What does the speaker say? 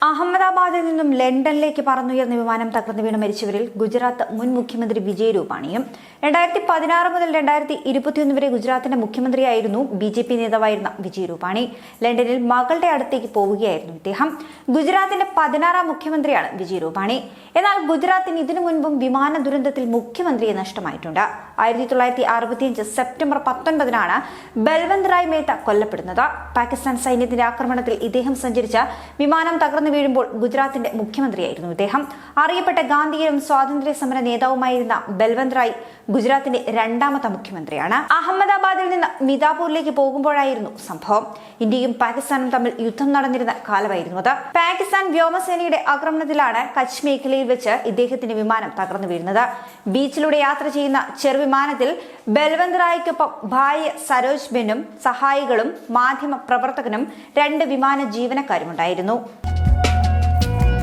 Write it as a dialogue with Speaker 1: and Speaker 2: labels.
Speaker 1: അഹമ്മദാബാദിൽ നിന്നും ലണ്ടനിലേക്ക് പറന്നുയർന്ന വിമാനം തകർന്നു വീണ് മരിച്ചവരിൽ ഗുജറാത്ത് മുൻ മുഖ്യമന്ത്രി വിജയ് രൂപാണിയും 2016 മുതൽ 2021 വരെ ഗുജറാത്തിന്റെ മുഖ്യമന്ത്രിയായിരുന്നു BJP നേതാവായിരുന്ന വിജയ് രൂപാണി. ലണ്ടനിൽ മകളുടെ അടുത്തേക്ക് പോവുകയായിരുന്നു ഇദ്ദേഹം. ഗുജറാത്തിന്റെ 16ാം മുഖ്യമന്ത്രിയാണ് വിജയ് രൂപാണി. എന്നാൽ ഗുജറാത്തിന് ഇതിനു മുൻപും വിമാന ദുരന്തത്തിൽ മുഖ്യമന്ത്രിയെ നഷ്ടമായിട്ടുണ്ട്. 1965 സെപ്റ്റംബർ 19-നാണ് ബൽവന്ത് റായ് മേത്ത കൊല്ലപ്പെടുന്നത്. പാകിസ്ഥാൻ സൈന്യത്തിന്റെ ആക്രമണത്തിൽ ഇദ്ദേഹം സഞ്ചരിച്ച വിമാനം തകർന്നു വീഴുമ്പോൾ ഗുജറാത്തിന്റെ മുഖ്യമന്ത്രിയായിരുന്നു ഇദ്ദേഹം. അറിയപ്പെട്ട ഗാന്ധിയനും സ്വാതന്ത്ര്യ സമര നേതാവുമായിരുന്ന ബൽവന്ത് റായ് ഗുജറാത്തിന്റെ 2ാമത്തെ മുഖ്യമന്ത്രിയാണ്. അഹമ്മദാബാദിൽ നിന്ന് മിതാപൂരിലേക്ക് പോകുമ്പോഴായിരുന്നു സംഭവം. ഇന്ത്യയും പാകിസ്ഥാനും തമ്മിൽ യുദ്ധം നടന്നിരുന്ന കാലമായിരുന്നു അത്. പാകിസ്ഥാൻ വ്യോമസേനയുടെ ആക്രമണത്തിലാണ് കച്ച് മേഖലയിൽ വെച്ച് ഇദ്ദേഹത്തിന്റെ വിമാനം തകർന്നു വീഴുന്നത്. ബീച്ചിലൂടെ യാത്ര ചെയ്യുന്ന ചെറുവിമാനത്തിൽ ബൽവന്ത് റായ്ക്കൊപ്പം ഭാര്യ സരോജ് ബെന്നും സഹായികളും മാധ്യമ പ്രവർത്തകനും 2 വിമാന ജീവനക്കാരുമുണ്ടായിരുന്നു.